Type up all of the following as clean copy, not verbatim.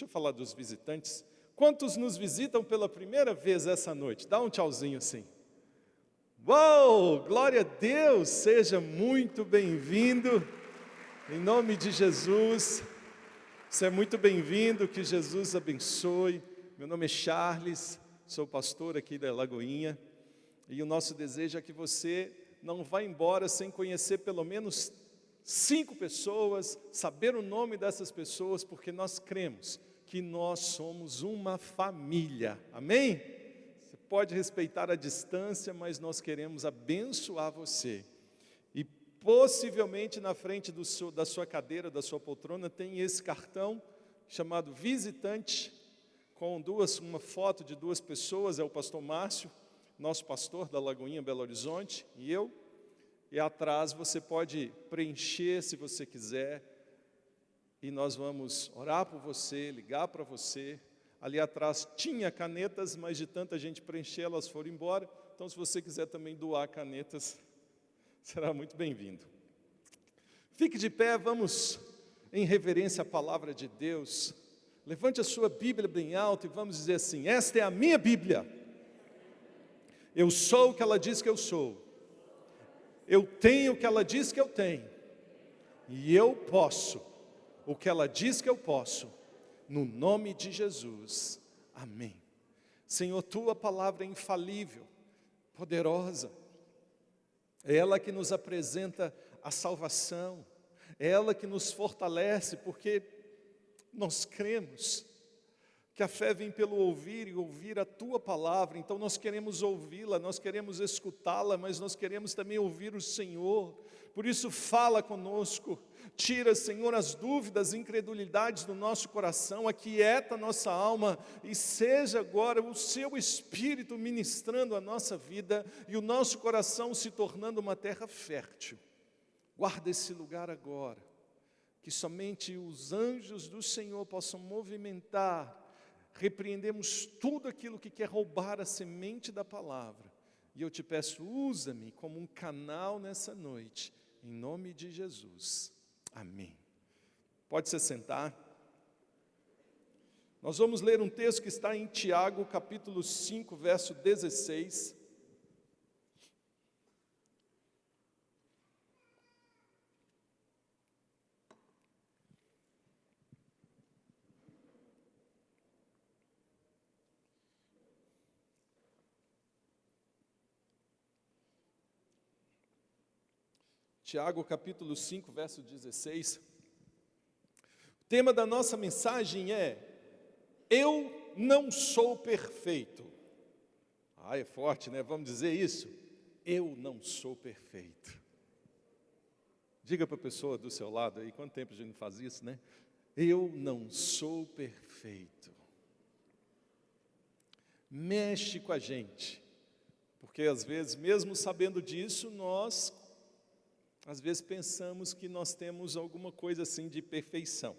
deixa eu falar dos visitantes. Quantos nos visitam pela primeira vez essa noite? Dá um tchauzinho assim. Uau, glória a Deus, seja muito bem-vindo, em nome de Jesus. Você é muito bem-vindo, que Jesus abençoe. Meu nome é Charles, sou pastor aqui da Lagoinha, e o nosso desejo é que você não vá embora sem conhecer pelo menos 5 pessoas, saber o nome dessas pessoas, porque nós cremos que nós somos uma família, amém? Você pode respeitar a distância, mas nós queremos abençoar você. E possivelmente na frente da sua cadeira, da sua poltrona, tem esse cartão chamado visitante, com uma foto de 2 pessoas, é o pastor Márcio, nosso pastor da Lagoinha, Belo Horizonte, e eu. E atrás você pode preencher se você quiser, e nós vamos orar por você, ligar para você. Ali atrás tinha canetas, mas de tanta gente preencher, elas foram embora. Então, se você quiser também doar canetas, será muito bem-vindo. Fique de pé, vamos em reverência à palavra de Deus. Levante a sua Bíblia bem alto e vamos dizer assim: esta é a minha Bíblia. Eu sou o que ela diz que eu sou. Eu tenho o que ela diz que eu tenho. E eu posso o que ela diz que eu posso, no nome de Jesus, amém. Senhor, tua palavra é infalível, poderosa, é ela que nos apresenta a salvação, é ela que nos fortalece, porque nós cremos que a fé vem pelo ouvir e ouvir a tua palavra. Então nós queremos ouvi-la, nós queremos escutá-la, mas nós queremos também ouvir o Senhor. Por isso fala conosco, tira, Senhor, as dúvidas, incredulidades do nosso coração, aquieta a nossa alma, e seja agora o seu Espírito ministrando a nossa vida, e o nosso coração se tornando uma terra fértil. Guarda esse lugar agora, que somente os anjos do Senhor possam movimentar. Repreendemos tudo aquilo que quer roubar a semente da palavra, e eu te peço, usa-me como um canal nessa noite, em nome de Jesus, amém. Pode se sentar. Nós vamos ler um texto que está em Tiago, capítulo 5, verso 16. Tiago, capítulo 5, verso 16. O tema da nossa mensagem é: eu não sou perfeito. É forte, né? Vamos dizer isso? Eu não sou perfeito. Diga para a pessoa do seu lado aí, quanto tempo a gente não faz isso, né? Eu não sou perfeito. Mexe com a gente, porque às vezes, mesmo sabendo disso, nós às vezes pensamos que nós temos alguma coisa assim de perfeição.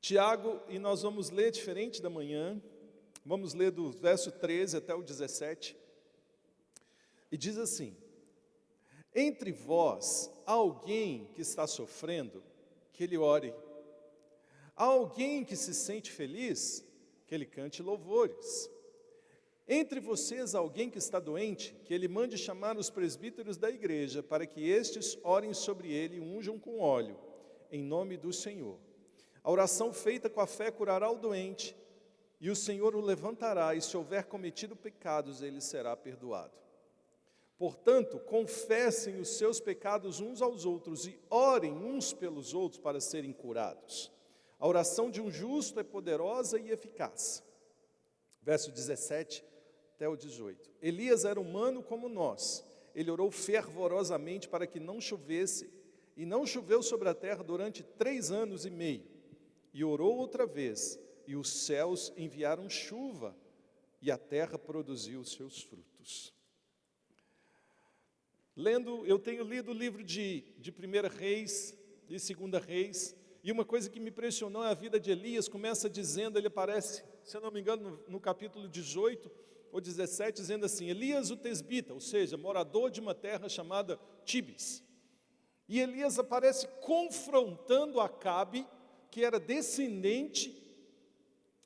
Tiago, e nós vamos ler diferente da manhã, vamos ler do verso 13 até o 17, e diz assim: entre vós há alguém que está sofrendo, que ele ore. Há alguém que se sente feliz, que ele cante louvores. Entre vocês há alguém que está doente, que ele mande chamar os presbíteros da igreja, para que estes orem sobre ele e unjam com óleo, em nome do Senhor. A oração feita com a fé curará o doente, e o Senhor o levantará, e se houver cometido pecados, ele será perdoado. Portanto, confessem os seus pecados uns aos outros, e orem uns pelos outros para serem curados. A oração de um justo é poderosa e eficaz. Verso 17 até o 18. Elias era humano como nós. Ele orou fervorosamente para que não chovesse, e não choveu sobre a terra durante 3 anos e meio. E orou outra vez, e os céus enviaram chuva, e a terra produziu os seus frutos. Eu tenho lido o livro de 1 Reis e 2 Reis, e uma coisa que me impressionou é a vida de Elias. Começa dizendo, ele aparece, se eu não me engano, no capítulo 18 ou 17, dizendo assim: Elias o tesbita, ou seja, morador de uma terra chamada Tibes. E Elias aparece confrontando Acabe que era descendente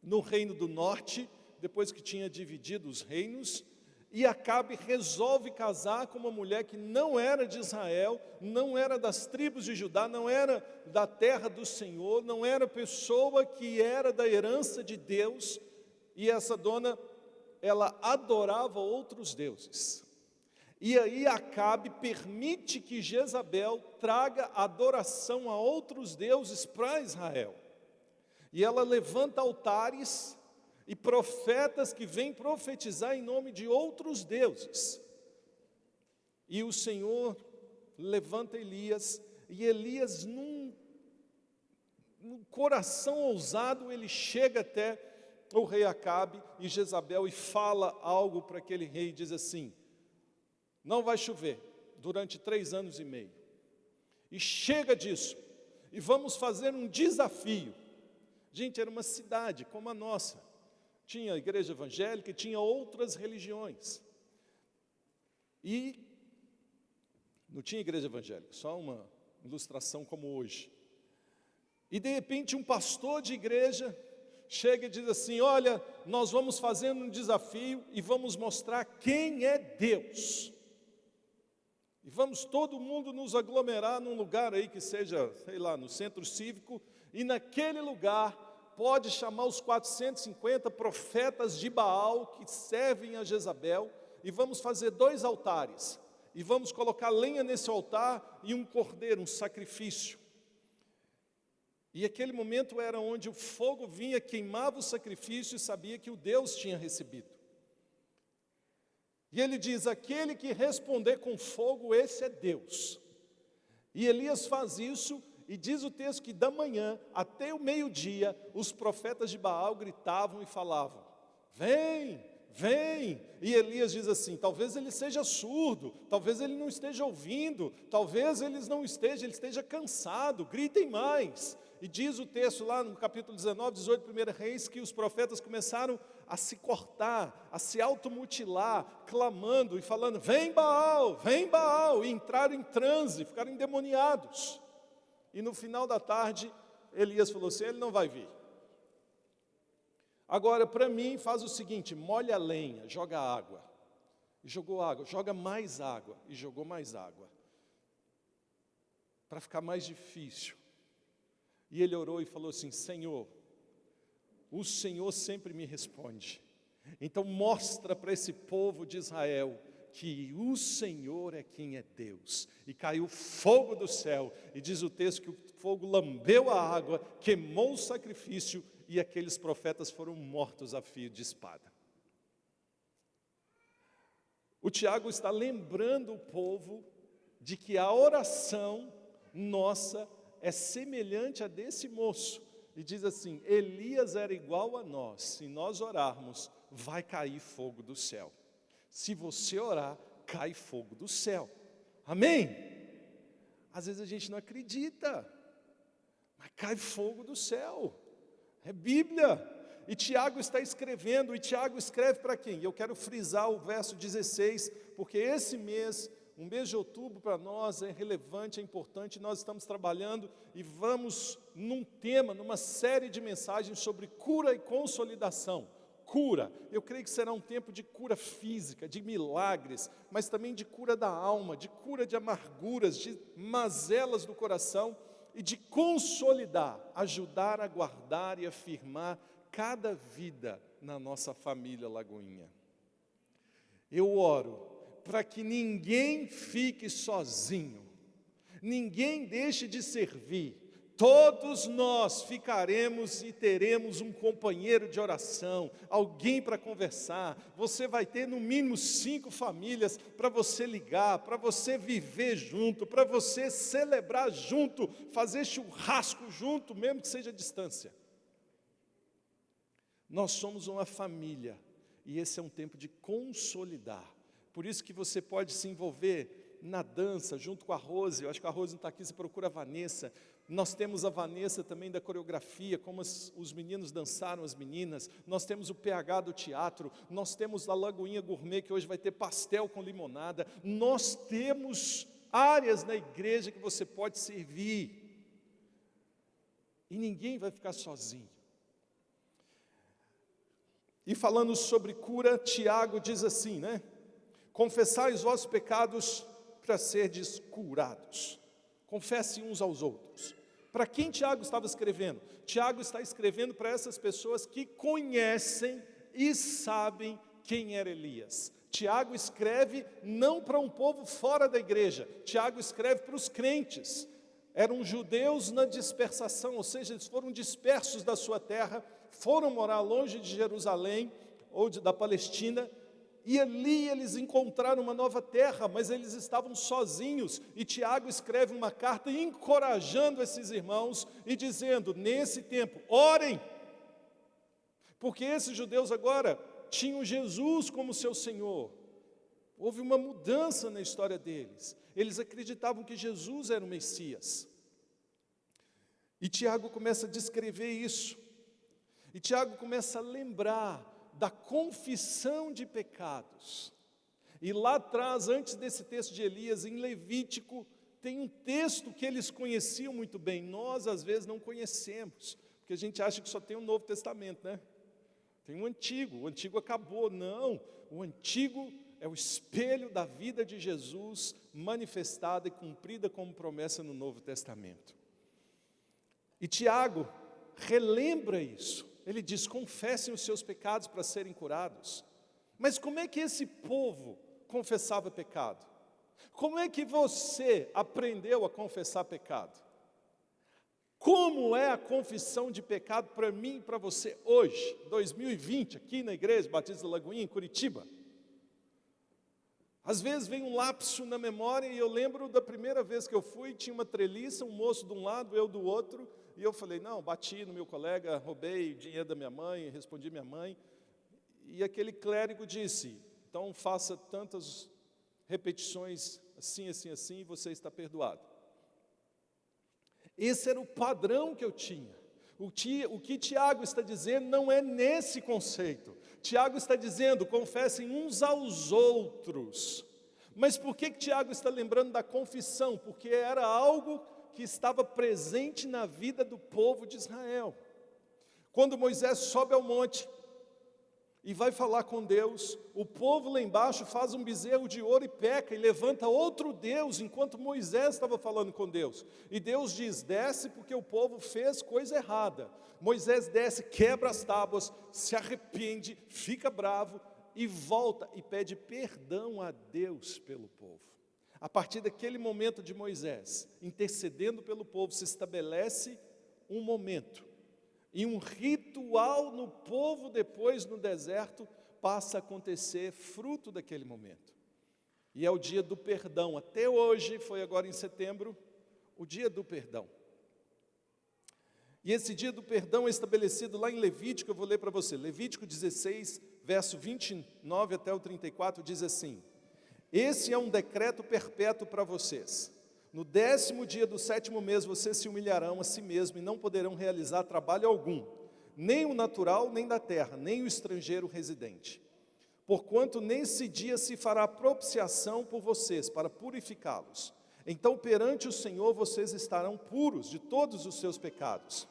no reino do norte, depois que tinha dividido os reinos, e Acabe resolve casar com uma mulher que não era de Israel, não era das tribos de Judá, não era da terra do Senhor, não era pessoa que era da herança de Deus, e essa dona, ela adorava outros deuses. E aí Acabe permite que Jezabel traga adoração a outros deuses para Israel. E ela levanta altares e profetas que vêm profetizar em nome de outros deuses. E o Senhor levanta Elias, e Elias, num coração ousado, ele chega até o rei Acabe e Jezabel e fala algo para aquele rei, e diz assim: não vai chover durante 3 anos e meio. E chega disso, e vamos fazer um desafio. Gente, era uma cidade como a nossa. Tinha a igreja evangélica e tinha outras religiões. E não tinha igreja evangélica, só uma ilustração como hoje. E de repente um pastor de igreja chega e diz assim: olha, nós vamos fazer um desafio e vamos mostrar quem é Deus. E vamos todo mundo nos aglomerar num lugar aí que seja, sei lá, no centro cívico, e naquele lugar pode chamar os 450 profetas de Baal que servem a Jezabel, e vamos fazer 2 altares, e vamos colocar lenha nesse altar e um cordeiro, um sacrifício. E aquele momento era onde o fogo vinha, queimava o sacrifício e sabia que o Deus tinha recebido. E ele diz: aquele que responder com fogo, esse é Deus. E Elias faz isso, e diz o texto que da manhã até o meio-dia, os profetas de Baal gritavam e falavam: vem, vem. E Elias diz assim: talvez ele seja surdo, talvez ele não esteja ouvindo, talvez ele esteja cansado, gritem mais. E diz o texto lá no capítulo 19, 18, 1 Reis, que os profetas começaram a se cortar, a se automutilar, clamando e falando: vem Baal, e entraram em transe, ficaram endemoniados. E no final da tarde, Elias falou assim: ele não vai vir. Agora, para mim, faz o seguinte: molha a lenha, joga água. E jogou água, joga mais água, e jogou mais água, para ficar mais difícil. E ele orou e falou assim: Senhor, o Senhor sempre me responde. Então mostra para esse povo de Israel que o Senhor é quem é Deus. E caiu fogo do céu, e diz o texto que o fogo lambeu a água, queimou o sacrifício, e aqueles profetas foram mortos a fio de espada. O Tiago está lembrando o povo de que a oração nossa é semelhante a desse moço, e diz assim: Elias era igual a nós, se nós orarmos, vai cair fogo do céu. Se você orar, cai fogo do céu. Amém? Às vezes a gente não acredita, mas cai fogo do céu. É Bíblia. E Tiago está escrevendo, e Tiago escreve para quem? E eu quero frisar o verso 16, porque esse mês, um mês de outubro para nós é relevante, é importante. Nós estamos trabalhando e vamos num tema, numa série de mensagens sobre cura e consolidação. Cura, eu creio que será um tempo de cura física, de milagres, mas também de cura da alma, de cura de amarguras, de mazelas do coração, e de consolidar, ajudar a guardar e afirmar cada vida na nossa família Lagoinha. Eu oro para que ninguém fique sozinho, ninguém deixe de servir. Todos nós ficaremos e teremos um companheiro de oração, alguém para conversar. Você vai ter no mínimo 5 famílias para você ligar, para você viver junto, para você celebrar junto, fazer churrasco junto, mesmo que seja à distância. Nós somos uma família, e esse é um tempo de consolidar. Por isso que você pode se envolver na dança, junto com a Rose. Eu acho que a Rose não está aqui, você procura a Vanessa. Nós temos a Vanessa também da coreografia, como os meninos dançaram, as meninas. Nós temos o PH do teatro. Nós temos a Lagoinha Gourmet, que hoje vai ter pastel com limonada. Nós temos áreas na igreja que você pode servir. E ninguém vai ficar sozinho. E falando sobre cura, Tiago diz assim, né? Confessai os vossos pecados para serdes curados. Confessem uns aos outros. Para quem Tiago estava escrevendo? Tiago está escrevendo para essas pessoas que conhecem e sabem quem era Elias. Tiago escreve não para um povo fora da igreja, Tiago escreve para os crentes. Eram judeus na dispersação, ou seja, eles foram dispersos da sua terra, foram morar longe de Jerusalém ou da Palestina, e ali eles encontraram uma nova terra, mas eles estavam sozinhos, e Tiago escreve uma carta encorajando esses irmãos e dizendo, nesse tempo, orem, porque esses judeus agora tinham Jesus como seu Senhor. Houve uma mudança na história deles. Eles acreditavam que Jesus era o Messias. E Tiago começa a descrever isso. E Tiago começa a lembrar da confissão de pecados. E lá atrás, antes desse texto de Elias, em Levítico, tem um texto que eles conheciam muito bem. Nós, às vezes, não conhecemos, porque a gente acha que só tem o Novo Testamento, né? Tem o Antigo acabou. Não, o Antigo é o espelho da vida de Jesus, manifestada e cumprida como promessa no Novo Testamento. E Tiago relembra isso. Ele diz, confessem os seus pecados para serem curados. Mas como é que esse povo confessava pecado? Como é que você aprendeu a confessar pecado? Como é a confissão de pecado para mim e para você hoje, 2020, aqui na Igreja Batista da Lagoinha, em Curitiba? Às vezes vem um lapso na memória e eu lembro da primeira vez que eu fui, tinha uma treliça, um moço de um lado, eu do outro, e eu falei, não, bati no meu colega, roubei dinheiro da minha mãe, respondi minha mãe, e aquele clérigo disse, então faça tantas repetições, assim, assim, assim, e você está perdoado. Esse era o padrão que eu tinha. O que Tiago está dizendo não é nesse conceito. Tiago está dizendo, confessem uns aos outros. Mas por que Tiago está lembrando da confissão? Porque era algo que estava presente na vida do povo de Israel. Quando Moisés sobe ao monte e vai falar com Deus, o povo lá embaixo faz um bezerro de ouro e peca, e levanta outro Deus, enquanto Moisés estava falando com Deus. E Deus diz, desce porque o povo fez coisa errada. Moisés desce, quebra as tábuas, se arrepende, fica bravo, e volta e pede perdão a Deus pelo povo. A partir daquele momento de Moisés, intercedendo pelo povo, se estabelece um momento, e um ritual no povo depois no deserto passa a acontecer fruto daquele momento. E é o dia do perdão. Até hoje, foi agora em setembro, o dia do perdão. E esse dia do perdão é estabelecido lá em Levítico, eu vou ler para você. Levítico 16, verso 29 até o 34, diz assim, esse é um decreto perpétuo para vocês. No 10º dia do 7º mês, vocês se humilharão a si mesmos e não poderão realizar trabalho algum, nem o natural, nem da terra, nem o estrangeiro residente. Porquanto nesse dia se fará propiciação por vocês, para purificá-los. Então perante o Senhor vocês estarão puros de todos os seus pecados.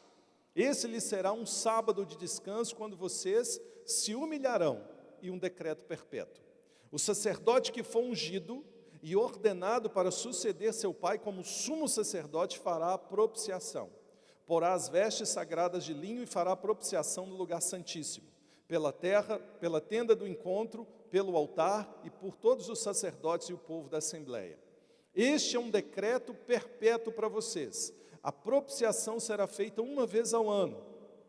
Esse lhes será um sábado de descanso, quando vocês se humilharão, e um decreto perpétuo. O sacerdote que for ungido e ordenado para suceder seu pai como sumo sacerdote fará a propiciação. Porá as vestes sagradas de linho e fará a propiciação no lugar santíssimo, pela terra, pela tenda do encontro, pelo altar e por todos os sacerdotes e o povo da assembleia. Este é um decreto perpétuo para vocês. A propiciação será feita uma vez ao ano,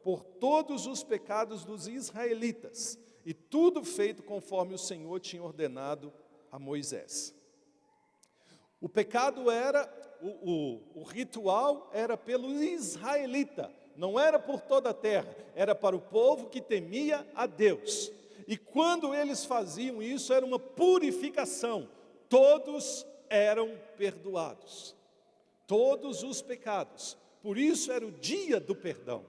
por todos os pecados dos israelitas, e tudo feito conforme o Senhor tinha ordenado a Moisés. O pecado era, o ritual era pelo israelita, não era por toda a terra, era para o povo que temia a Deus. E quando eles faziam isso, era uma purificação, todos eram perdoados, todos os pecados, por isso era o dia do perdão.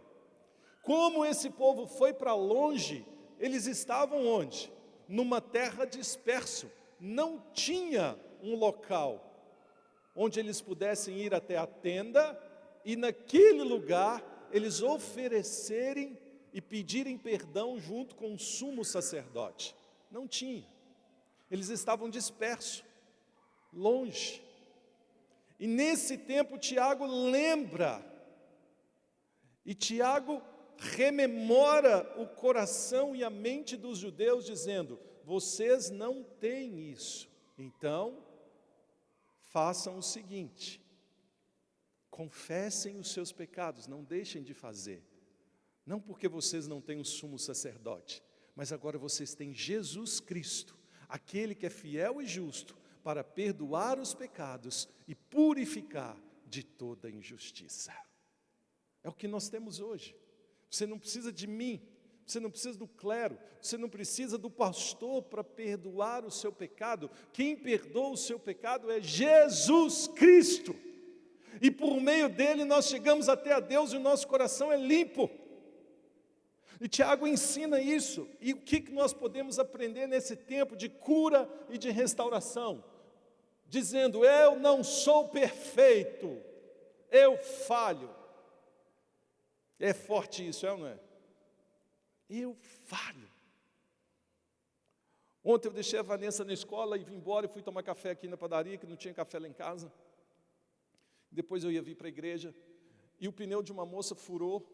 Como esse povo foi para longe, eles estavam onde? Numa terra disperso, não tinha um local onde eles pudessem ir até a tenda, e naquele lugar eles oferecerem e pedirem perdão junto com o sumo sacerdote. Não tinha. Eles estavam dispersos, longe. E nesse tempo Tiago lembra, e Tiago rememora o coração e a mente dos judeus, dizendo: vocês não têm isso, então façam o seguinte, confessem os seus pecados, não deixem de fazer, não porque vocês não têm um sumo sacerdote, mas agora vocês têm Jesus Cristo, aquele que é fiel e justo, para perdoar os pecados e purificar de toda injustiça. É o que nós temos hoje. Você não precisa de mim, você não precisa do clero, você não precisa do pastor para perdoar o seu pecado. Quem perdoa o seu pecado é Jesus Cristo. E por meio dele nós chegamos até a Deus e o nosso coração é limpo. E Tiago ensina isso. E o que nós podemos aprender nesse tempo de cura e de restauração? Dizendo: eu não sou perfeito, eu falho. É forte isso, é ou não é? Eu falho. Ontem eu deixei a Vanessa na escola e vim embora e fui tomar café aqui na padaria, que não tinha café lá em casa. Depois eu ia vir para a igreja e o pneu de uma moça furou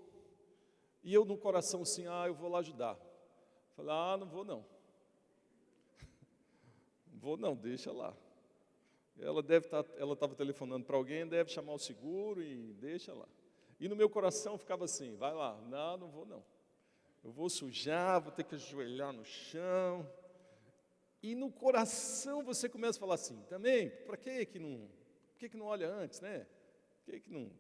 e eu no coração assim: eu vou lá ajudar. Falei: não vou não. Não vou não, deixa lá. Ela estava telefonando para alguém, deve chamar o seguro e deixa lá. E no meu coração ficava assim: vai lá. Não vou não. Eu vou sujar, vou ter que ajoelhar no chão. E no coração você começa a falar assim, também, por que não olha antes, né? Por que não...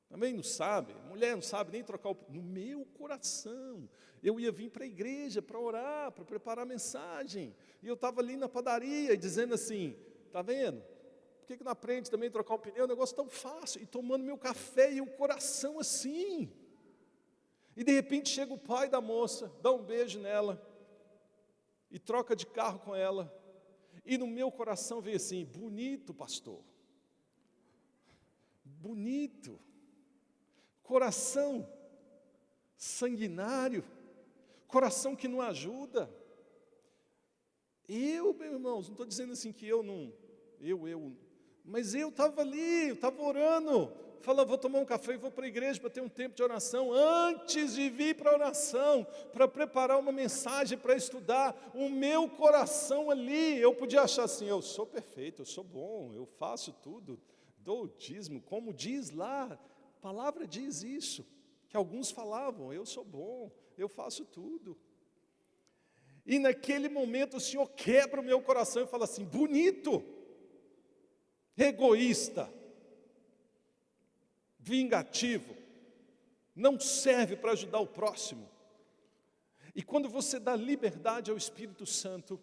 Também não sabe, mulher não sabe nem trocar o... No meu coração, eu ia vir para a igreja para orar, para preparar a mensagem. E eu estava ali na padaria dizendo assim: está vendo? Por que não aprende também a trocar o pneu? É um negócio tão fácil. E tomando meu café e o coração assim. E de repente chega o pai da moça, dá um beijo nela e troca de carro com ela. E no meu coração veio assim: bonito, pastor. Bonito. Coração sanguinário. Coração que não ajuda. Meus irmãos, não estou dizendo assim que eu não... Mas eu estava ali, eu estava orando. Falava: vou tomar um café e vou para a igreja para ter um tempo de oração. Antes de vir para a oração, para preparar uma mensagem, para estudar, o meu coração ali, eu podia achar assim: eu sou perfeito, eu sou bom, eu faço tudo, dou o dízimo, como diz lá, a palavra diz isso, que alguns falavam: eu sou bom, eu faço tudo. E naquele momento o Senhor quebra o meu coração e fala assim: bonito, egoísta, vingativo, não serve para ajudar o próximo. E quando você dá liberdade ao Espírito Santo,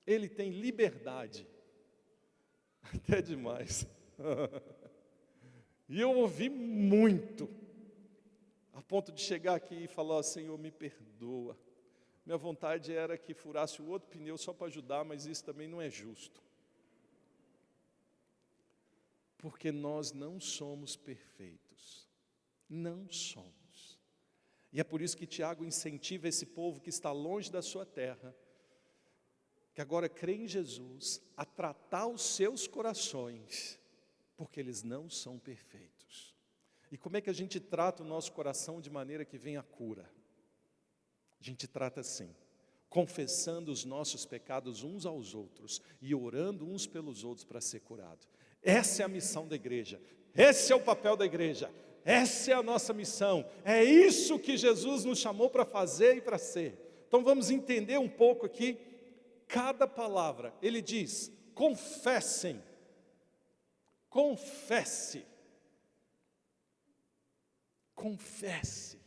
ele tem liberdade, até demais. E eu ouvi muito, a ponto de chegar aqui e falar: Senhor, me perdoa. Minha vontade era que furasse o outro pneu só para ajudar, mas isso também não é justo. Porque nós não somos perfeitos. Não somos. E é por isso que Tiago incentiva esse povo que está longe da sua terra, que agora crê em Jesus, a tratar os seus corações, porque eles não são perfeitos. E como é que a gente trata o nosso coração de maneira que venha a cura? A gente trata assim: confessando os nossos pecados uns aos outros e orando uns pelos outros para ser curado. Essa é a missão da igreja, esse é o papel da igreja, essa é a nossa missão, é isso que Jesus nos chamou para fazer e para ser. Então vamos entender um pouco aqui, cada palavra. Ele diz: confessem, confesse, confesse.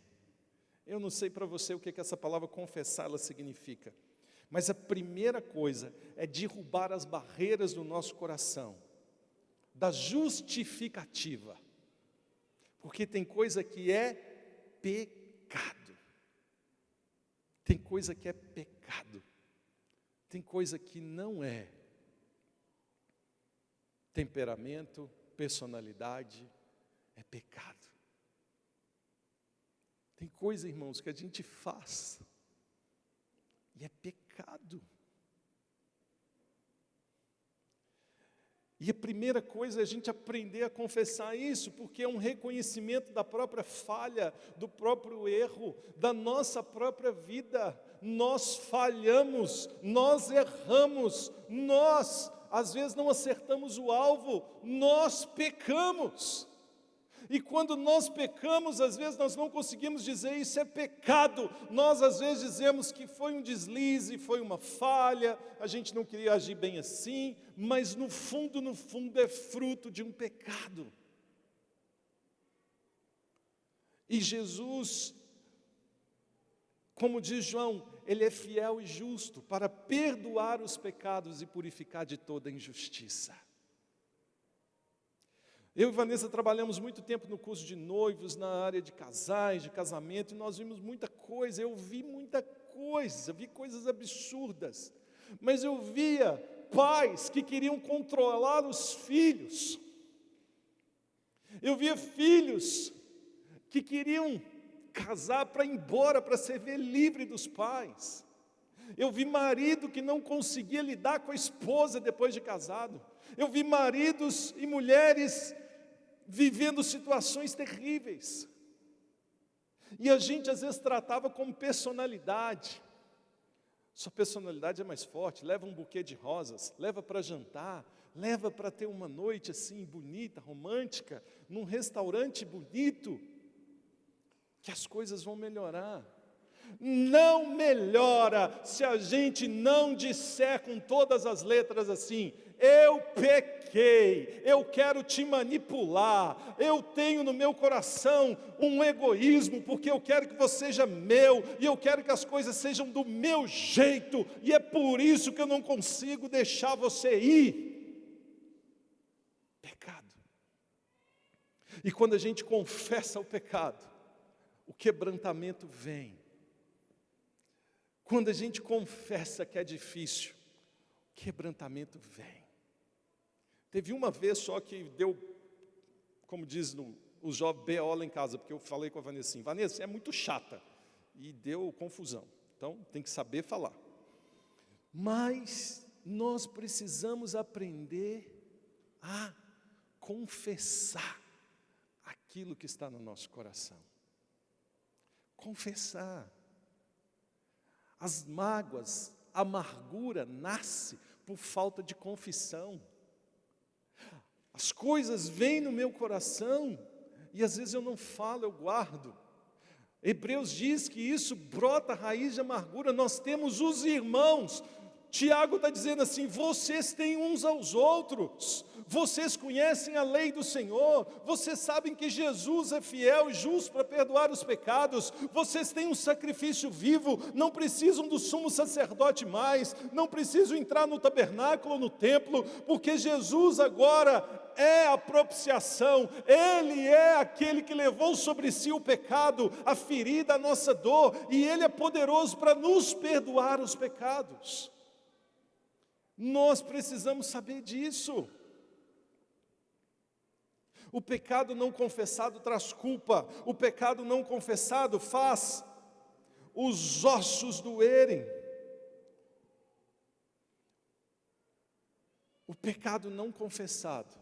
Eu não sei para você o que essa palavra confessar ela significa, mas a primeira coisa é derrubar as barreiras do nosso coração, da justificativa, porque tem coisa que é pecado, tem coisa que é pecado, tem coisa que não é. Temperamento, personalidade, é pecado. Tem coisa, irmãos, que a gente faz e é pecado. E a primeira coisa é a gente aprender a confessar isso, porque é um reconhecimento da própria falha, do próprio erro, da nossa própria vida. Nós falhamos, nós erramos, nós, às vezes, não acertamos o alvo, nós pecamos. E quando nós pecamos, às vezes nós não conseguimos dizer isso é pecado. Nós às vezes dizemos que foi um deslize, foi uma falha, a gente não queria agir bem assim, mas no fundo é fruto de um pecado. E Jesus, como diz João, Ele é fiel e justo para perdoar os pecados e purificar de toda injustiça. Eu e Vanessa trabalhamos muito tempo no curso de noivos, na área de casais, de casamento, e nós vimos muita coisa, eu vi muita coisa, vi coisas absurdas, mas eu via pais que queriam controlar os filhos, eu via filhos que queriam casar para ir embora, para se ver livre dos pais, eu vi marido que não conseguia lidar com a esposa depois de casado, eu vi maridos e mulheres vivendo situações terríveis, e a gente às vezes tratava como personalidade, sua personalidade é mais forte, leva um buquê de rosas, leva para jantar, leva para ter uma noite assim bonita, romântica, num restaurante bonito, que as coisas vão melhorar. Não melhora se a gente não disser com todas as letras assim: eu pequei, eu quero te manipular, eu tenho no meu coração um egoísmo, porque eu quero que você seja meu, e eu quero que as coisas sejam do meu jeito, e é por isso que eu não consigo deixar você ir. Pecado. E quando a gente confessa o pecado, o quebrantamento vem. Quando a gente confessa que é difícil, o quebrantamento vem. Teve uma vez só que deu, como diz o jovem, B.O. lá em casa, porque eu falei com a Vanessa assim: Vanessa, você é muito chata, e deu confusão, então tem que saber falar. Mas nós precisamos aprender a confessar aquilo que está no nosso coração. Confessar. As mágoas, a amargura nasce por falta de confissão. As coisas vêm no meu coração e às vezes eu não falo, eu guardo. Hebreus diz que isso brota a raiz de amargura. Nós temos os irmãos. Tiago está dizendo assim: vocês têm uns aos outros, vocês conhecem a lei do Senhor, vocês sabem que Jesus é fiel e justo para perdoar os pecados, vocês têm um sacrifício vivo, não precisam do sumo sacerdote mais, não precisam entrar no tabernáculo ou no templo, porque Jesus agora é a propiciação, Ele é aquele que levou sobre si o pecado, a ferida, a nossa dor, e Ele é poderoso para nos perdoar os pecados. Nós precisamos saber disso. O pecado não confessado traz culpa. O pecado não confessado faz os ossos doerem. O pecado não confessado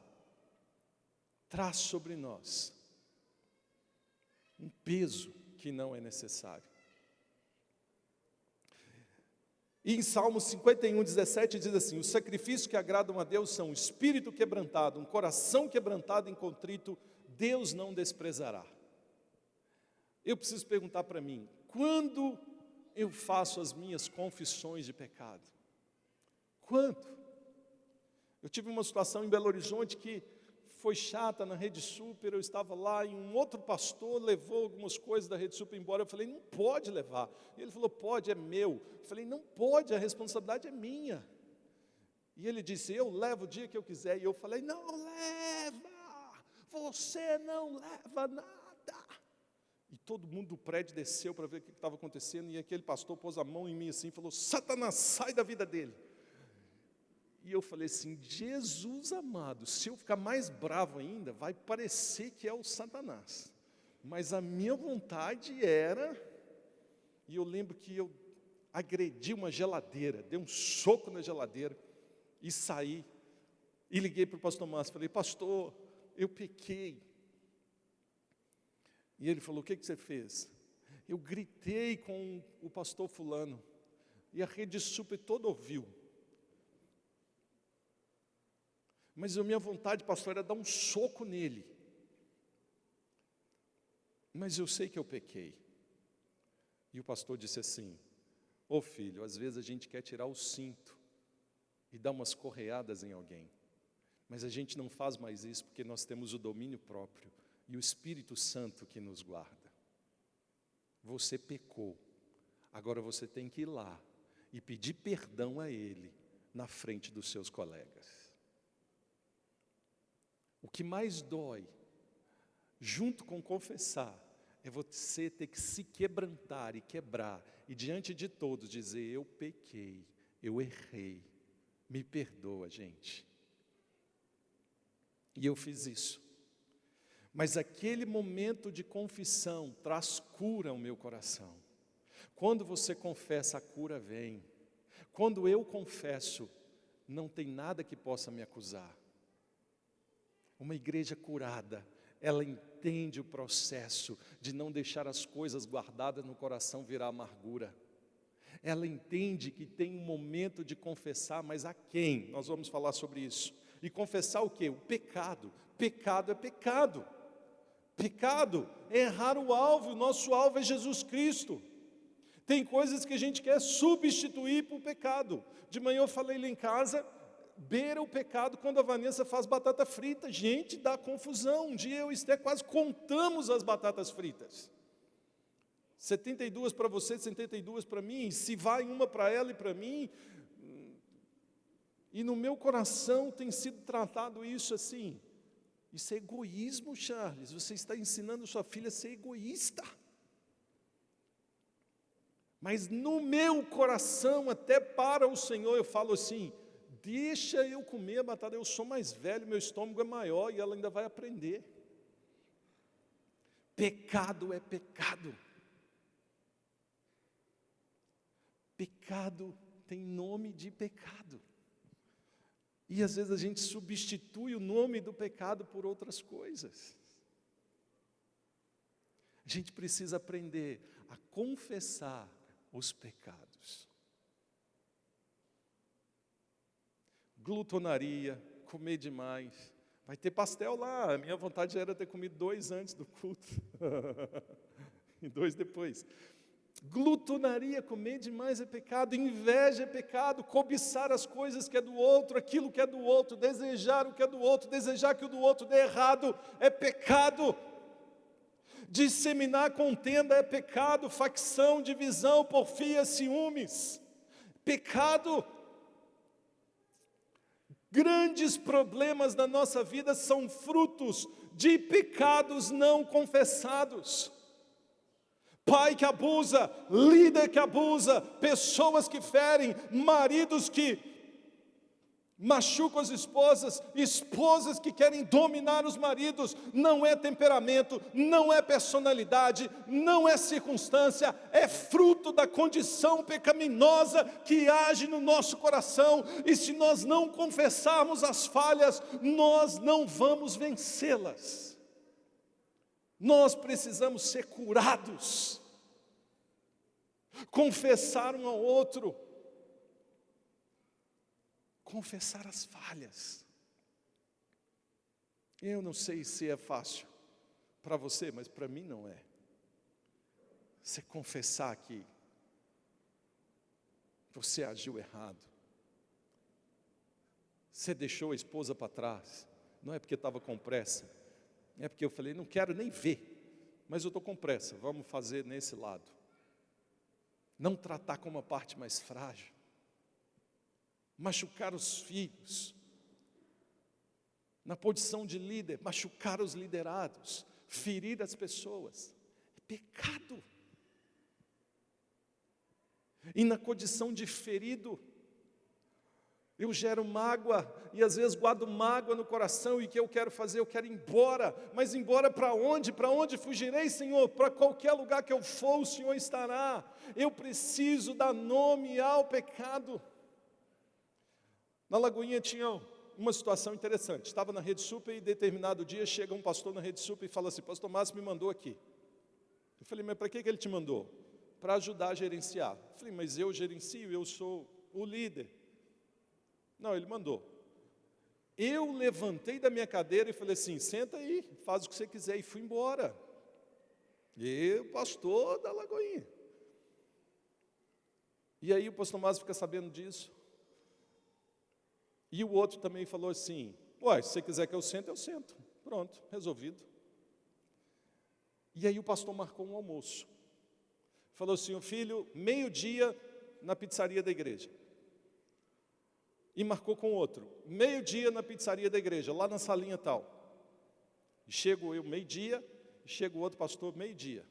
traz sobre nós um peso que não é necessário. E em Salmos 51, 17 diz assim: os sacrifícios que agradam a Deus são um espírito quebrantado, um coração quebrantado e contrito, Deus não desprezará. Eu preciso perguntar para mim, quando eu faço as minhas confissões de pecado? Quando? Eu tive uma situação em Belo Horizonte que foi chata na Rede Super, eu estava lá e um outro pastor levou algumas coisas da Rede Super embora, eu falei: não pode levar. E ele falou: pode, é meu. Eu falei: não pode, a responsabilidade é minha. E ele disse: eu levo o dia que eu quiser. E eu falei: não leva, você não leva nada. E todo mundo do prédio desceu para ver o que estava acontecendo, e aquele pastor pôs a mão em mim assim e falou: Satanás, sai da vida dele. E eu falei assim: Jesus amado, se eu ficar mais bravo ainda, vai parecer que é o Satanás. Mas a minha vontade era, e eu lembro que eu agredi uma geladeira, dei um soco na geladeira e saí. E liguei para o pastor Márcio, falei, pastor, eu pequei. E ele falou, o que você fez? Eu gritei com o pastor fulano, e a rede super toda ouviu. Mas a minha vontade, pastor, era dar um soco nele. Mas eu sei que eu pequei. E o pastor disse assim, ô filho, às vezes a gente quer tirar o cinto e dar umas correadas em alguém. Mas a gente não faz mais isso porque nós temos o domínio próprio e o Espírito Santo que nos guarda. Você pecou, agora você tem que ir lá e pedir perdão a Ele na frente dos seus colegas. O que mais dói, junto com confessar, é você ter que se quebrantar e quebrar, e diante de todos dizer, eu pequei, eu errei, me perdoa, gente. E eu fiz isso. Mas aquele momento de confissão traz cura ao meu coração. Quando você confessa, a cura vem. Quando eu confesso, não tem nada que possa me acusar. Uma igreja curada, ela entende o processo de não deixar as coisas guardadas no coração virar amargura. Ela entende que tem um momento de confessar, mas a quem? Nós vamos falar sobre isso. E confessar o quê? O pecado. Pecado é pecado. Pecado é errar o alvo, o nosso alvo é Jesus Cristo. Tem coisas que a gente quer substituir por pecado. De manhã eu falei lá em casa, beira o pecado quando a Vanessa faz batata frita. Gente, dá confusão. Um dia eu e Esté quase contamos as batatas fritas. 72 para você, 72 para mim. Se vai uma para ela e para mim. E no meu coração tem sido tratado isso assim. Isso é egoísmo, Charles. Você está ensinando sua filha a ser egoísta. Mas no meu coração, até para o Senhor, eu falo assim, deixa eu comer a batata, eu sou mais velho, meu estômago é maior e ela ainda vai aprender. Pecado é pecado. Pecado tem nome de pecado. E às vezes a gente substitui o nome do pecado por outras coisas. A gente precisa aprender a confessar os pecados. Glutonaria, comer demais. Vai ter pastel lá, a minha vontade era ter comido 2 antes do culto. E 2 depois. Glutonaria, comer demais é pecado, inveja é pecado, cobiçar as coisas que é do outro, aquilo que é do outro, desejar o que é do outro, desejar que o do outro dê errado, é pecado. Disseminar contenda é pecado, facção, divisão, porfia, ciúmes, pecado. Grandes problemas na nossa vida são frutos de pecados não confessados. Pai que abusa, líder que abusa, pessoas que ferem, maridos que machucam as esposas, esposas que querem dominar os maridos. Não é temperamento, não é personalidade, não é circunstância, é fruto da condição pecaminosa que age no nosso coração. E se nós não confessarmos as falhas, nós não vamos vencê-las. Nós precisamos ser curados, confessar um ao outro, confessar as falhas. Eu não sei se é fácil para você, mas para mim não é. Você confessar que você agiu errado, você deixou a esposa para trás, não é porque estava com pressa, é porque eu falei, não quero nem ver, mas eu estou com pressa, vamos fazer nesse lado. Não tratar como a parte mais frágil, machucar os filhos, na posição de líder, machucar os liderados, ferir as pessoas, é pecado. E na condição de ferido, Eu gero mágoa, e às vezes guardo mágoa no coração, e o que eu quero fazer? Eu quero ir embora, mas embora para onde? Para onde fugirei, Senhor? Para qualquer lugar que eu for, o Senhor estará. Eu preciso dar nome ao pecado. Na Lagoinha tinha uma situação interessante. Estava na Rede Super e determinado dia chega um pastor na Rede Super e fala assim: pastor Márcio me mandou aqui. Eu falei: mas para que ele te mandou? Para ajudar a gerenciar. Eu falei: mas eu gerencio, eu sou o líder. Não, ele mandou. Eu levantei da minha cadeira e falei assim: senta aí, faz o que você quiser, e fui embora. Eu, pastor da Lagoinha. E aí o pastor Márcio fica sabendo disso. E o outro também falou assim: ué, se você quiser que eu sente, eu sento. Pronto, resolvido. E aí o pastor marcou um almoço. Falou assim: o filho, meio-dia na pizzaria da igreja. E marcou com outro, meio-dia na pizzaria da igreja, lá na salinha tal. E chego eu meio-dia, e chega o outro pastor meio-dia.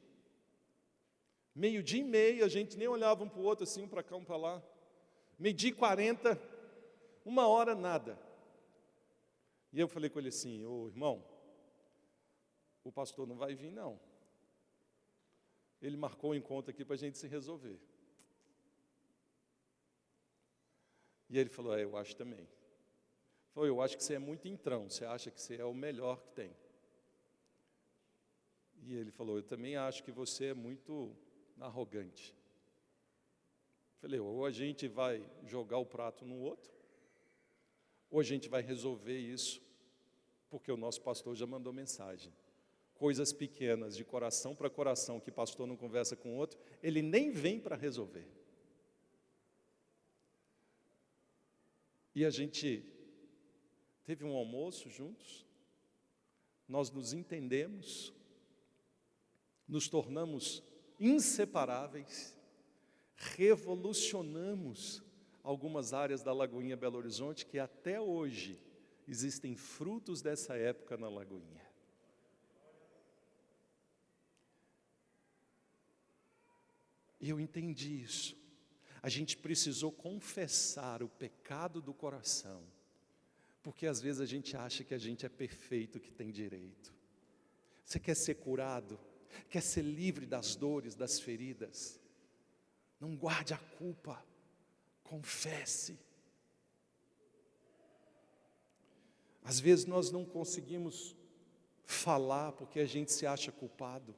Meio-dia e meio, a gente nem olhava um para o outro assim, um para cá, um para lá. Meio-dia e 40, 1 hora, nada. E eu falei com ele assim: ô irmão, o pastor não vai vir não. Ele marcou um encontro aqui para a gente se resolver. E ele falou: eu acho também. Falou: eu acho que você é muito entrão, você acha que você é o melhor que tem. E ele falou: eu também acho que você é muito arrogante. Falei: ou a gente vai jogar o prato no outro, ou a gente vai resolver isso, porque o nosso pastor já mandou mensagem. Coisas pequenas, de coração para coração, que pastor não conversa com o outro, ele nem vem para resolver. E a gente teve um almoço juntos, nós nos entendemos, nos tornamos inseparáveis, revolucionamos algumas áreas da Lagoinha Belo Horizonte que até hoje existem frutos dessa época na Lagoinha. E eu entendi isso. A gente precisou confessar o pecado do coração, porque às vezes a gente acha que a gente é perfeito, que tem direito. Você quer ser curado? Quer ser livre das dores, das feridas? Não guarde a culpa, confesse. Às vezes nós não conseguimos falar porque a gente se acha culpado.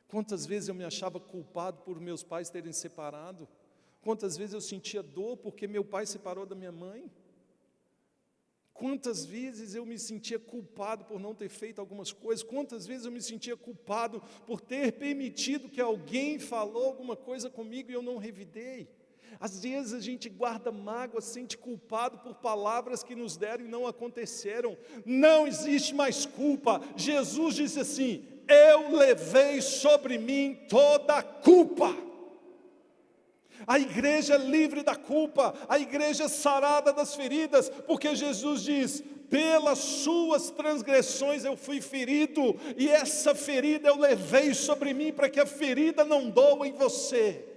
Quantas vezes eu me achava culpado por meus pais terem separado? Quantas vezes eu sentia dor porque meu pai separou da minha mãe? Quantas vezes eu me sentia culpado por não ter feito algumas coisas? Quantas vezes eu me sentia culpado por ter permitido que alguém falou alguma coisa comigo e eu não revidei? Às vezes a gente guarda mágoa, sente culpado por palavras que nos deram e não aconteceram. Não existe mais culpa. Jesus disse assim: eu levei sobre mim toda a culpa. A igreja é livre da culpa, a igreja é sarada das feridas, porque Jesus diz: pelas suas transgressões eu fui ferido, e essa ferida eu levei sobre mim, para que a ferida não doa em você.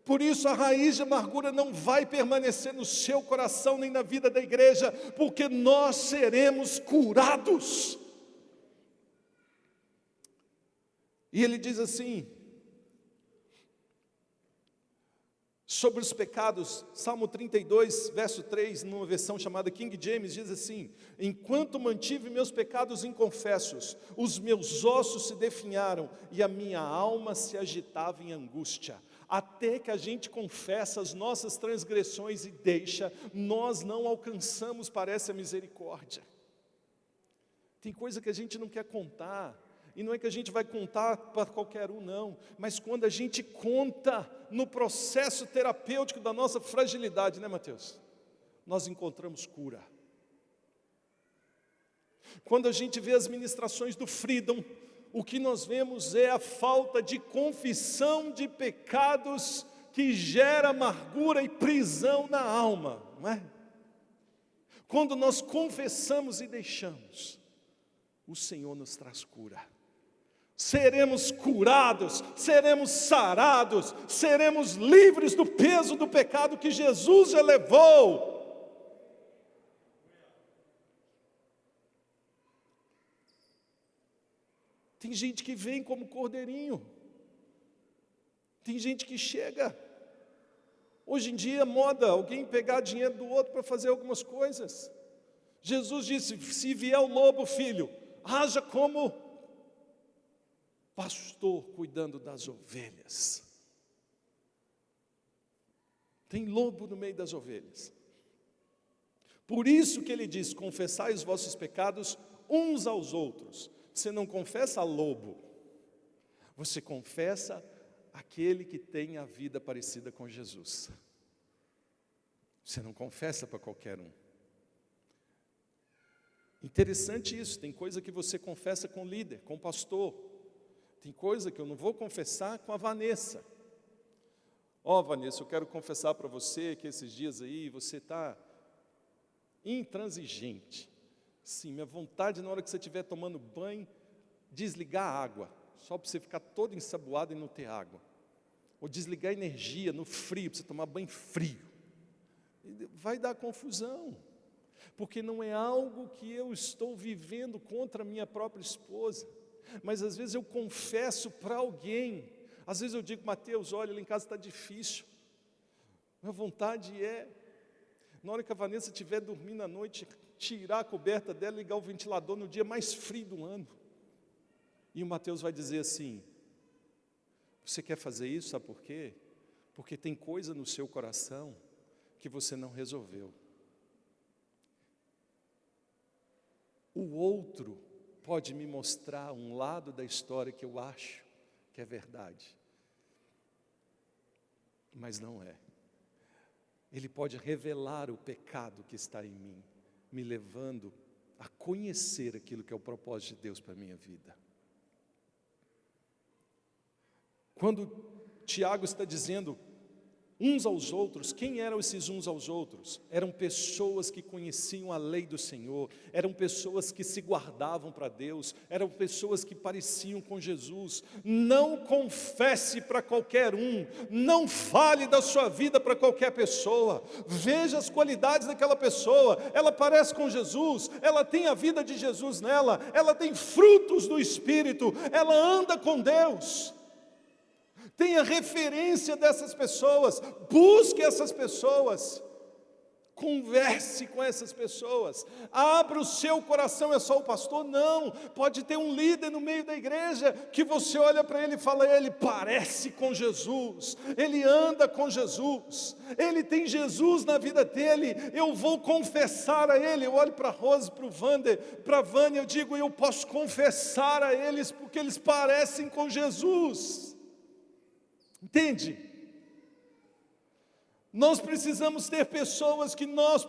Por isso a raiz de amargura não vai permanecer no seu coração, nem na vida da igreja, porque nós seremos curados. E ele diz assim, sobre os pecados, Salmo 32, verso 3, numa versão chamada King James, diz assim: enquanto mantive meus pecados inconfessos, os meus ossos se definharam, e a minha alma se agitava em angústia. Até que a gente confessa as nossas transgressões e deixa, nós não alcançamos para essa misericórdia. Tem coisa que a gente não quer contar, e não é que a gente vai contar para qualquer um não, mas quando a gente conta no processo terapêutico da nossa fragilidade, né, Mateus? Nós encontramos cura. Quando a gente vê as ministrações do Freedom, o que nós vemos é a falta de confissão de pecados que gera amargura e prisão na alma, não é? Quando nós confessamos e deixamos, o Senhor nos traz cura. Seremos curados, seremos sarados, seremos livres do peso do pecado que Jesus já levou. Tem gente que vem como cordeirinho. Tem gente que chega. Hoje em dia é moda alguém pegar dinheiro do outro para fazer algumas coisas. Jesus disse: se vier o lobo, filho, haja como pastor cuidando das ovelhas. Tem lobo no meio das ovelhas. Por isso que ele diz: confessai os vossos pecados uns aos outros. Você não confessa lobo, você confessa aquele que tem a vida parecida com Jesus. Você não confessa para qualquer um. Interessante isso, tem coisa que você confessa com o líder, com o pastor. Tem coisa que eu não vou confessar com a Vanessa. Vanessa, eu quero confessar para você que esses dias aí você está intransigente. Sim, minha vontade na hora que você estiver tomando banho, desligar a água, só para você ficar todo ensaboado e não ter água. Ou desligar a energia no frio, para você tomar banho frio. Vai dar confusão, porque não é algo que eu estou vivendo contra a minha própria esposa, mas às vezes eu confesso para alguém. Às vezes eu digo: Mateus, olha, lá em casa está difícil. Minha vontade é, na hora que a Vanessa estiver dormindo à noite, tirar a coberta dela e ligar o ventilador no dia mais frio do ano. E o Mateus vai dizer assim: você quer fazer isso, sabe por quê? Porque tem coisa no seu coração que você não resolveu. O outro pode me mostrar um lado da história que eu acho que é verdade, mas não é. Ele pode revelar o pecado que está em mim, me levando a conhecer aquilo que é o propósito de Deus para a minha vida. Quando Tiago está dizendo uns aos outros, quem eram esses uns aos outros? Eram pessoas que conheciam a lei do Senhor, eram pessoas que se guardavam para Deus, eram pessoas que pareciam com Jesus. Não confesse para qualquer um, não fale da sua vida para qualquer pessoa, veja as qualidades daquela pessoa. Ela parece com Jesus, ela tem a vida de Jesus nela, ela tem frutos do Espírito, ela anda com Deus. Tenha referência dessas pessoas, busque essas pessoas, converse com essas pessoas, abra o seu coração. É só o pastor? Não, pode ter um líder no meio da igreja, que você olha para ele e fala: ele parece com Jesus, ele anda com Jesus, ele tem Jesus na vida dele, eu vou confessar a ele. Eu olho para a Rose, para o Wander, para a Vânia, eu digo: eu posso confessar a eles, porque eles parecem com Jesus. Entende? Nós precisamos ter pessoas que nós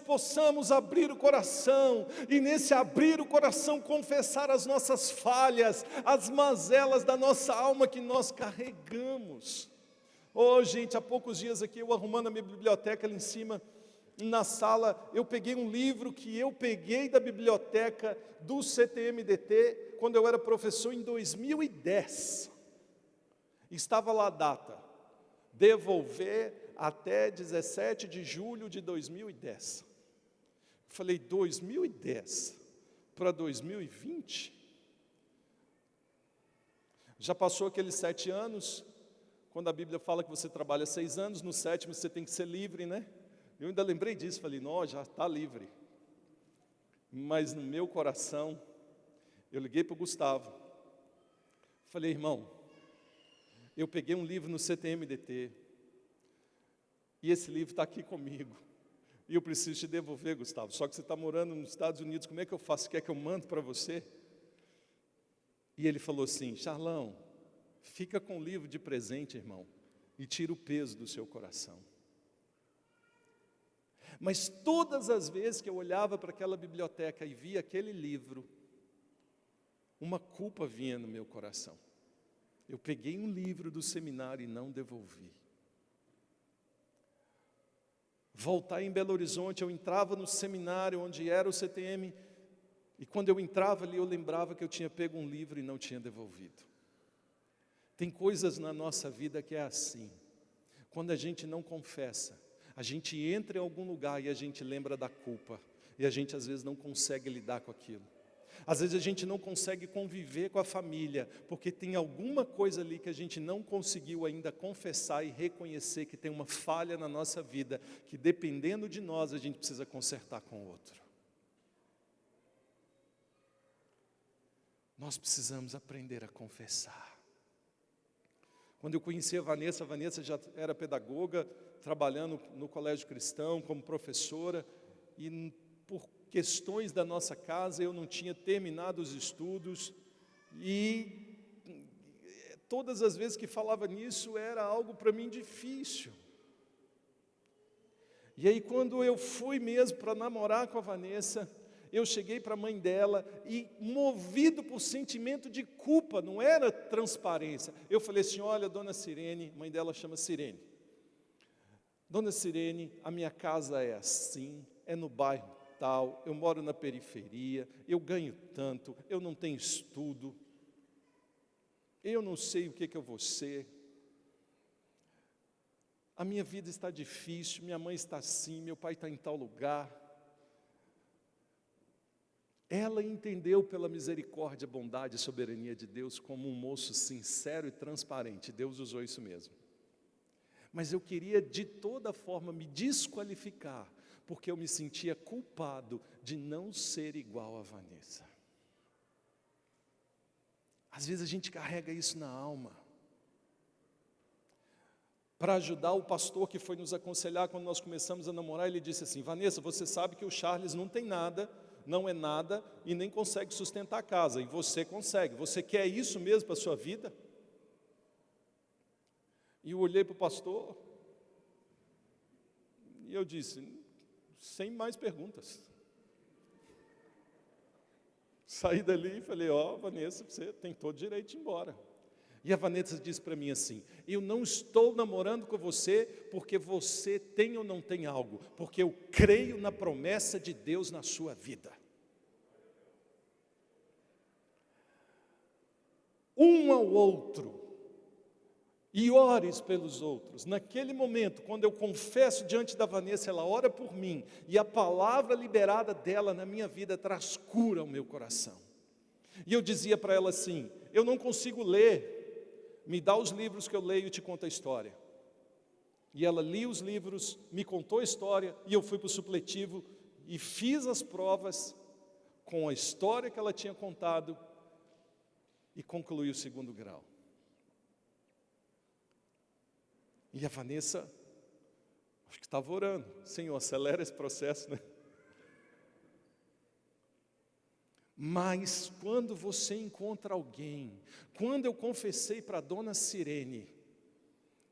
possamos abrir o coração, e nesse abrir o coração confessar as nossas falhas, as mazelas da nossa alma que nós carregamos. Gente, há poucos dias aqui, eu arrumando a minha biblioteca ali em cima, na sala, eu peguei um livro que eu peguei da biblioteca do CTMDT, quando eu era professor em 2010. Estava lá a data: devolver até 17 de julho de 2010. Eu falei: 2010 para 2020? Já passou aqueles 7 anos, quando a Bíblia fala que você trabalha 6 anos, no 7º você tem que ser livre, né? Eu ainda lembrei disso, falei: não, já está livre. Mas no meu coração, eu liguei para o Gustavo, falei: irmão, eu peguei um livro no CTMDT, e esse livro está aqui comigo, e eu preciso te devolver, Gustavo. Só que você está morando nos Estados Unidos, como é que eu faço? Quer que eu mando para você? E ele falou assim: Charlão, fica com o livro de presente, irmão, e tira o peso do seu coração. Mas todas as vezes que eu olhava para aquela biblioteca e via aquele livro, uma culpa vinha no meu coração. Eu peguei um livro do seminário e não devolvi. Voltar em Belo Horizonte, eu entrava no seminário onde era o CTM, e quando eu entrava ali, eu lembrava que eu tinha pego um livro e não tinha devolvido. Tem coisas na nossa vida que é assim: quando a gente não confessa, a gente entra em algum lugar e a gente lembra da culpa, e a gente às vezes não consegue lidar com aquilo. Às vezes a gente não consegue conviver com a família, porque tem alguma coisa ali que a gente não conseguiu ainda confessar e reconhecer que tem uma falha na nossa vida, que dependendo de nós a gente precisa consertar com o outro. Nós precisamos aprender a confessar. Quando eu conheci a Vanessa já era pedagoga, trabalhando no colégio cristão como professora, e por questões da nossa casa, eu não tinha terminado os estudos, e todas as vezes que falava nisso, era algo para mim difícil. E aí quando eu fui mesmo para namorar com a Vanessa, eu cheguei para a mãe dela, e movido por sentimento de culpa, não era transparência, eu falei assim: olha, dona Sirene, mãe dela chama Sirene, dona Sirene, a minha casa é assim, é no bairro tal, eu moro na periferia, eu ganho tanto, eu não tenho estudo, eu não sei o que eu vou ser, a minha vida está difícil, minha mãe está assim, meu pai está em tal lugar. Ela entendeu pela misericórdia, bondade e soberania de Deus como um moço sincero e transparente. Deus usou isso mesmo. Mas eu queria de toda forma me desqualificar, porque eu me sentia culpado de não ser igual a Vanessa. Às vezes a gente carrega isso na alma. Para ajudar o pastor que foi nos aconselhar quando nós começamos a namorar, ele disse assim: Vanessa, você sabe que o Charles não tem nada, não é nada e nem consegue sustentar a casa, e você consegue. Você quer isso mesmo para a sua vida? E eu olhei para o pastor e eu disse, sem mais perguntas. Saí dali e falei: ó, Vanessa, você tem todo direito de ir embora. E a Vanessa disse para mim assim: eu não estou namorando com você porque você tem ou não tem algo, porque eu creio na promessa de Deus na sua vida. Um ao outro, e ores pelos outros. Naquele momento, quando eu confesso diante da Vanessa, ela ora por mim, e a palavra liberada dela na minha vida traz cura ao meu coração. E eu dizia para ela assim: eu não consigo ler, me dá os livros que eu leio e te conto a história. E ela lia os livros, me contou a história, e eu fui para o supletivo e fiz as provas com a história que ela tinha contado e concluí o 2º grau. E a Vanessa, acho que estava orando: Senhor, acelera esse processo, né? Mas quando você encontra alguém, quando eu confessei para a dona Sirene,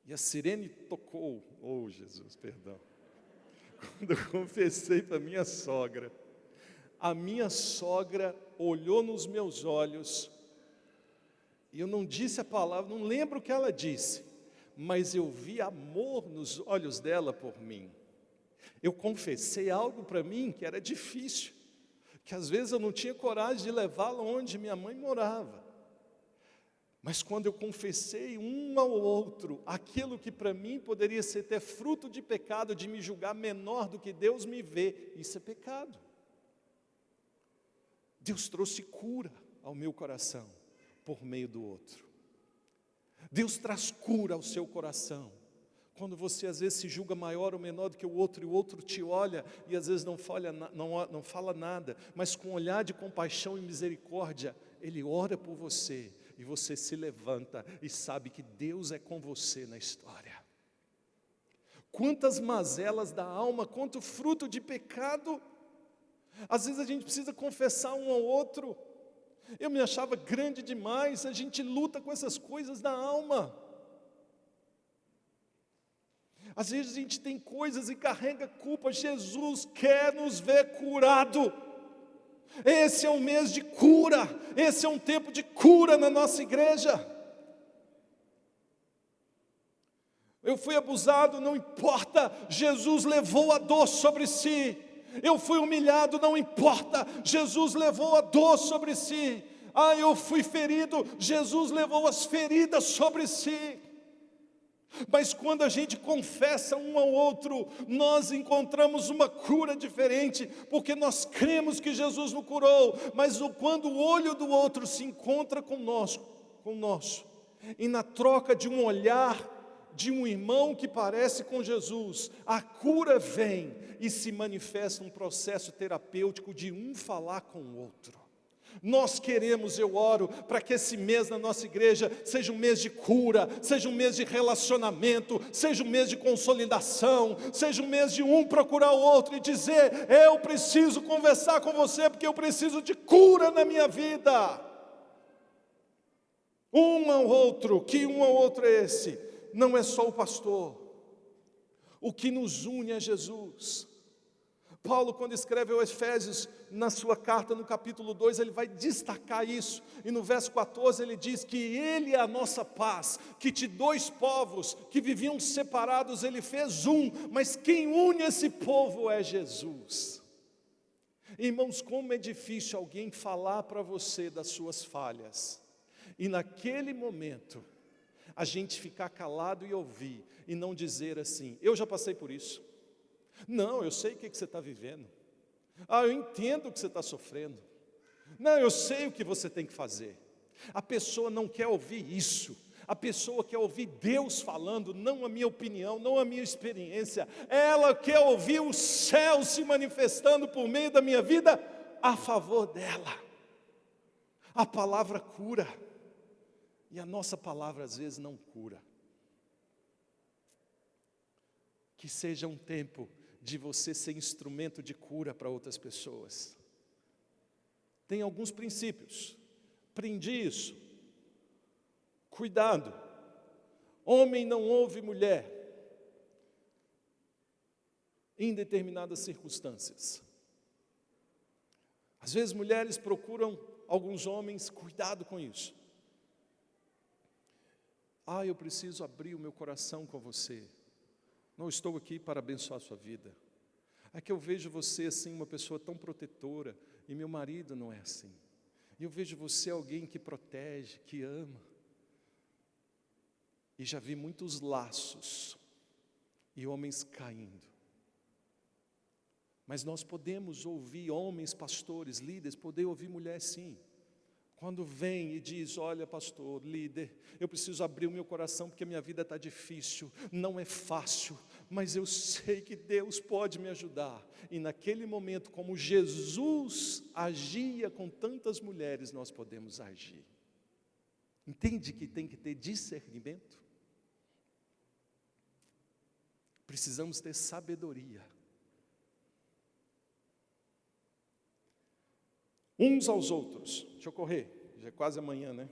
e a Sirene tocou, oh Jesus, perdão, quando eu confessei para a minha sogra olhou nos meus olhos, e eu não disse a palavra, não lembro o que ela disse, mas eu vi amor nos olhos dela por mim. Eu confessei algo para mim que era difícil, que às vezes eu não tinha coragem de levá-la onde minha mãe morava. Mas quando eu confessei um ao outro aquilo que para mim poderia ser até fruto de pecado, de me julgar menor do que Deus me vê, isso é pecado. Deus trouxe cura ao meu coração por meio do outro. Deus traz cura ao seu coração quando você às vezes se julga maior ou menor do que o outro, e o outro te olha e às vezes não fala nada, mas com um olhar de compaixão e misericórdia, ele ora por você, e você se levanta e sabe que Deus é com você na história. Quantas mazelas da alma, quanto fruto de pecado, às vezes a gente precisa confessar um ao outro. Eu me achava grande demais, a gente luta com essas coisas da alma. Às vezes a gente tem coisas e carrega culpa. Jesus quer nos ver curado. Esse é um mês de cura, esse é um tempo de cura na nossa igreja. Eu fui abusado, não importa, Jesus levou a dor sobre si. Eu fui humilhado, não importa, Jesus levou a dor sobre si. Eu fui ferido, Jesus levou as feridas sobre si. Mas quando a gente confessa um ao outro, nós encontramos uma cura diferente, porque nós cremos que Jesus nos curou. Mas quando o olho do outro se encontra com o nosso, e na troca de um olhar de um irmão que parece com Jesus, a cura vem e se manifesta um processo terapêutico de um falar com o outro. Nós queremos, eu oro, para que esse mês na nossa igreja seja um mês de cura, seja um mês de relacionamento, seja um mês de consolidação, seja um mês de um procurar o outro e dizer: eu preciso conversar com você porque eu preciso de cura na minha vida. Um ao outro, que um ao outro é esse? Não é só o pastor, o que nos une é Jesus. Paulo, quando escreve aos Efésios, na sua carta, no capítulo 2, ele vai destacar isso, e no verso 14 ele diz que ele é a nossa paz, que de dois povos que viviam separados, ele fez um, mas quem une esse povo é Jesus. Irmãos, como é difícil alguém falar para você das suas falhas, e naquele momento, a gente ficar calado e ouvir, e não dizer assim: eu já passei por isso. Não, eu sei o que você está vivendo. Eu entendo o que você está sofrendo. Não, eu sei o que você tem que fazer. A pessoa não quer ouvir isso. A pessoa quer ouvir Deus falando, não a minha opinião, não a minha experiência. Ela quer ouvir o céu se manifestando por meio da minha vida a favor dela. A palavra cura. E a nossa palavra às vezes não cura. Que seja um tempo de você ser instrumento de cura para outras pessoas. Tem alguns princípios. Aprendi isso. Cuidado. Homem não ouve mulher em determinadas circunstâncias. Às vezes mulheres procuram alguns homens, cuidado com isso. Eu preciso abrir o meu coração com você. Não estou aqui para abençoar a sua vida. É que eu vejo você assim, uma pessoa tão protetora, e meu marido não é assim. E eu vejo você alguém que protege, que ama. E já vi muitos laços, e homens caindo. Mas nós podemos ouvir homens, pastores, líderes, poder ouvir mulher sim. Quando vem e diz: olha pastor, líder, eu preciso abrir o meu coração porque a minha vida está difícil, não é fácil, mas eu sei que Deus pode me ajudar. E naquele momento, como Jesus agia com tantas mulheres, nós podemos agir. Entende que tem que ter discernimento? Precisamos ter sabedoria. Uns aos outros. Deixa eu correr, já é quase amanhã, né?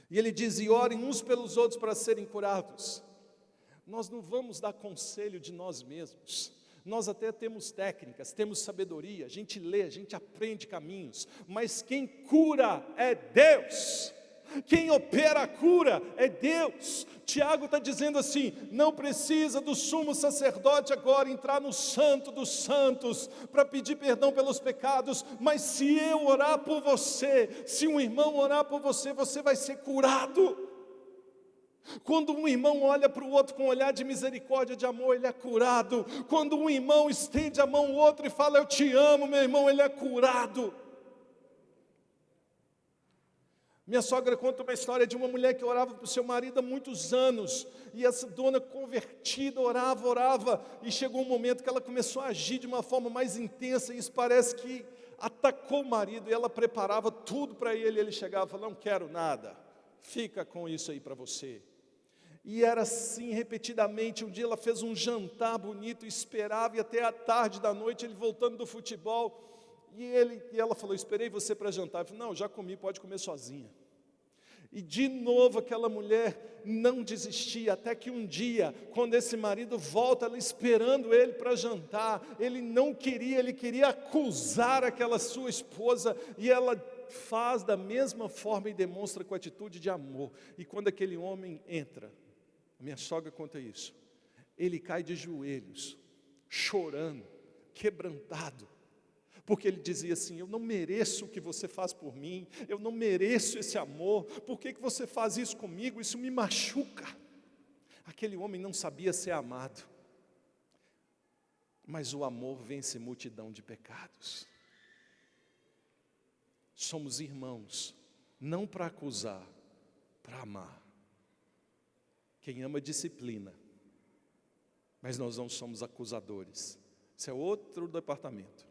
E ele diz: e orem uns pelos outros para serem curados. Nós não vamos dar conselho de nós mesmos. Nós até temos técnicas, temos sabedoria, a gente lê, a gente aprende caminhos, mas quem cura é Deus. Quem opera a cura é Deus. Tiago está dizendo assim: não precisa do sumo sacerdote agora entrar no santo dos santos para pedir perdão pelos pecados, mas se eu orar por você, se um irmão orar por você, você vai ser curado. Quando um irmão olha para o outro com um olhar de misericórdia, de amor, ele é curado. Quando um irmão estende a mão ao outro e fala: eu te amo, meu irmão, ele é curado. Minha sogra conta uma história de uma mulher que orava para o seu marido há muitos anos, e essa dona convertida orava, e chegou um momento que ela começou a agir de uma forma mais intensa, e isso parece que atacou o marido, e ela preparava tudo para ele, e ele chegava e falava: não quero nada, fica com isso aí para você. E era assim repetidamente. Um dia ela fez um jantar bonito, esperava, e até a tarde da noite, ele voltando do futebol, e ela falou: esperei você para jantar. Eu falei: não, já comi, pode comer sozinha. E de novo aquela mulher não desistia, até que um dia, quando esse marido volta, ela esperando ele para jantar, ele não queria, ele queria acusar aquela sua esposa, e ela faz da mesma forma e demonstra com atitude de amor. E quando aquele homem entra, a minha sogra conta isso, ele cai de joelhos, chorando, quebrantado, Porque ele dizia assim: eu não mereço o que você faz por mim, eu não mereço esse amor, por que você faz isso comigo? Isso me machuca. Aquele homem não sabia ser amado, mas o amor vence multidão de pecados. Somos irmãos, não para acusar, para amar. Quem ama disciplina, mas nós não somos acusadores. Isso é outro departamento.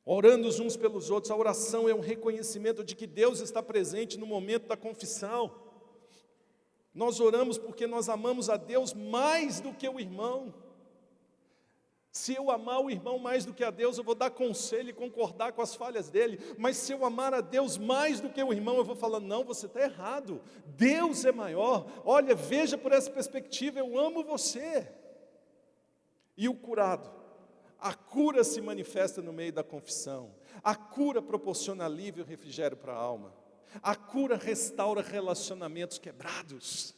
Orando uns pelos outros, a oração é um reconhecimento de que Deus está presente no momento da confissão. Nós oramos porque nós amamos a Deus mais do que o irmão. Se eu amar o irmão mais do que a Deus, eu vou dar conselho e concordar com as falhas dele. Mas se eu amar a Deus mais do que o irmão, eu vou falar: não, você está errado. Deus é maior. Olha, veja por essa perspectiva, eu amo você. E o curado? A cura se manifesta no meio da confissão. A cura proporciona alívio e refrigério para a alma. A cura restaura relacionamentos quebrados.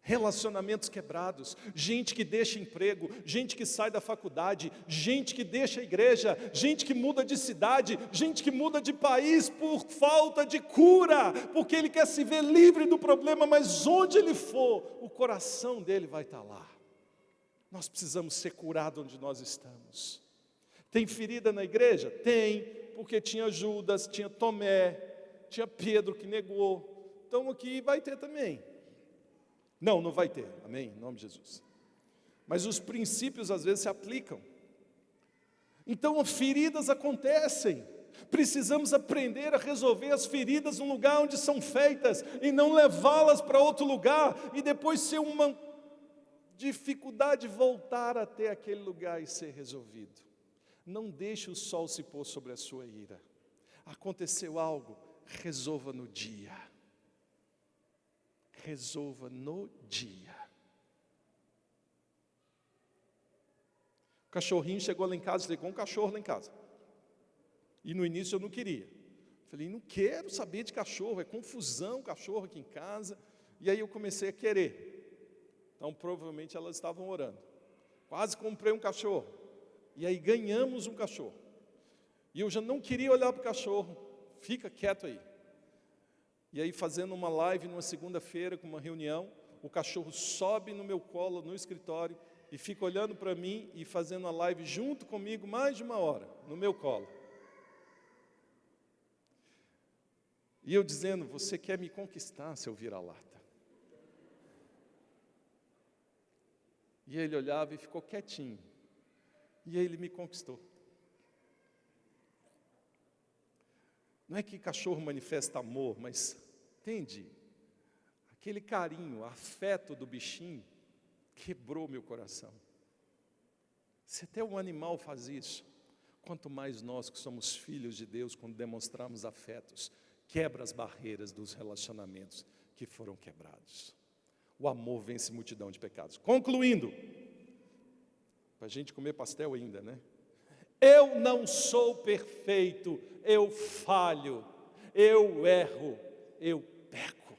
Relacionamentos quebrados, gente que deixa emprego, gente que sai da faculdade, gente que deixa a igreja, gente que muda de cidade, gente que muda de país por falta de cura, porque ele quer se ver livre do problema, mas onde ele for, o coração dele vai estar lá. Nós precisamos ser curados onde nós estamos. Tem ferida na igreja? Tem, porque tinha Judas, tinha Tomé, tinha Pedro que negou, então aqui vai ter também. Não vai ter, amém, em nome de Jesus. Mas os princípios às vezes se aplicam. Então feridas acontecem. Precisamos aprender a resolver as feridas no lugar onde são feitas, e não levá-las para outro lugar, e depois ser uma dificuldade voltar até aquele lugar e ser resolvido. Não deixe o sol se pôr sobre a sua ira. Aconteceu algo, resolva no dia. Resolva no dia. O cachorrinho chegou lá em casa, chegou um cachorro lá em casa. E no início eu não queria. Falei: não quero saber de cachorro, é confusão cachorro aqui em casa. E aí eu comecei a querer. Então provavelmente elas estavam orando. Quase comprei um cachorro. E aí ganhamos um cachorro. E eu já não queria olhar para o cachorro. Fica quieto aí. E aí, fazendo uma live numa segunda-feira, com uma reunião, o cachorro sobe no meu colo, no escritório, e fica olhando para mim e fazendo a live junto comigo mais de 1 hora, no meu colo. E eu dizendo: você quer me conquistar, seu vira-lata? E ele olhava e ficou quietinho. E aí ele me conquistou. Não é que cachorro manifesta amor, mas, entende? Aquele carinho, afeto do bichinho, quebrou meu coração. Se até um animal faz isso, quanto mais nós que somos filhos de Deus, quando demonstramos afetos, quebra as barreiras dos relacionamentos que foram quebrados. O amor vence multidão de pecados. Concluindo, para a gente comer pastel ainda, né? Eu não sou perfeito, eu falho, eu erro, eu peco.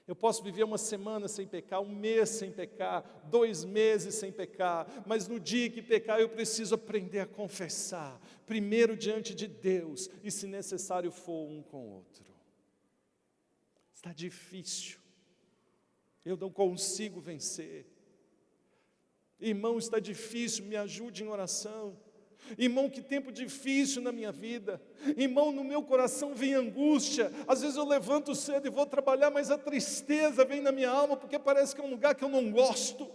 Eu posso viver 1 semana sem pecar, 1 mês sem pecar, 2 meses sem pecar, mas no dia que pecar eu preciso aprender a confessar, primeiro diante de Deus, e se necessário for um com o outro. Está difícil, eu não consigo vencer. Irmão, está difícil, me ajude em oração. Irmão, que tempo difícil na minha vida. Irmão, no meu coração vem angústia. Às vezes eu levanto cedo e vou trabalhar, mas a tristeza vem na minha alma, porque parece que é um lugar que eu não gosto.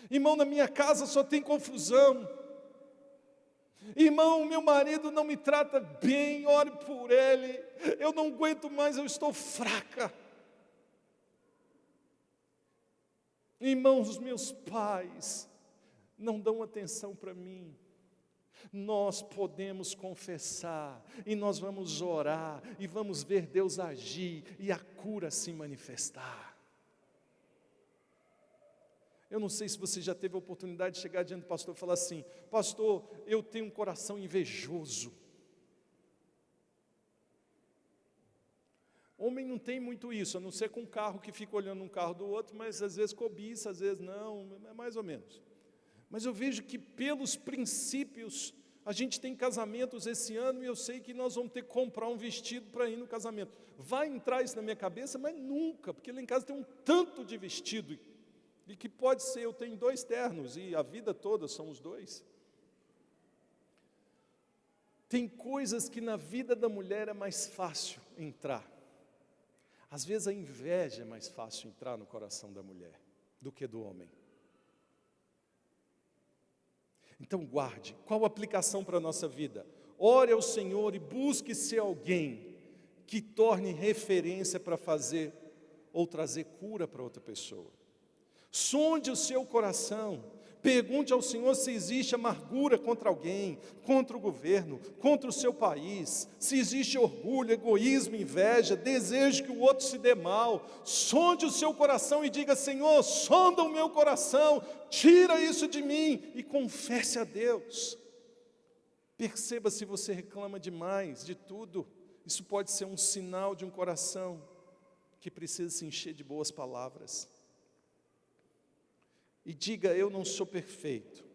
Irmão, na minha casa só tem confusão. Irmão, meu marido não me trata bem, ore por ele. Eu não aguento mais, eu estou fraca. Irmãos, os meus pais não dão atenção para mim. Nós podemos confessar, e nós vamos orar, e vamos ver Deus agir, e a cura se manifestar. Eu não sei se você já teve a oportunidade de chegar diante do pastor e falar assim: pastor, eu tenho um coração invejoso. Homem não tem muito isso, a não ser com um carro que fica olhando um carro do outro, mas às vezes cobiça, às vezes não, é mais ou menos. Mas eu vejo que pelos princípios, a gente tem casamentos esse ano e eu sei que nós vamos ter que comprar um vestido para ir no casamento. Vai entrar isso na minha cabeça? Mas nunca, porque lá em casa tem um tanto de vestido. E que pode ser, eu tenho 2 ternos e a vida toda são os 2. Tem coisas que na vida da mulher é mais fácil entrar. Às vezes a inveja é mais fácil entrar no coração da mulher do que do homem. Então guarde, qual a aplicação para a nossa vida? Ore ao Senhor e busque ser alguém que torne referência para fazer ou trazer cura para outra pessoa. Sonde o seu coração, pergunte ao Senhor se existe amargura contra alguém, contra o governo, contra o seu país, se existe orgulho, egoísmo, inveja, desejo que o outro se dê mal. Sonde o seu coração e diga: Senhor, sonda o meu coração, tira isso de mim e confesse a Deus. Perceba se você reclama demais de tudo. Isso pode ser um sinal de um coração que precisa se encher de boas palavras. E diga: eu não sou perfeito,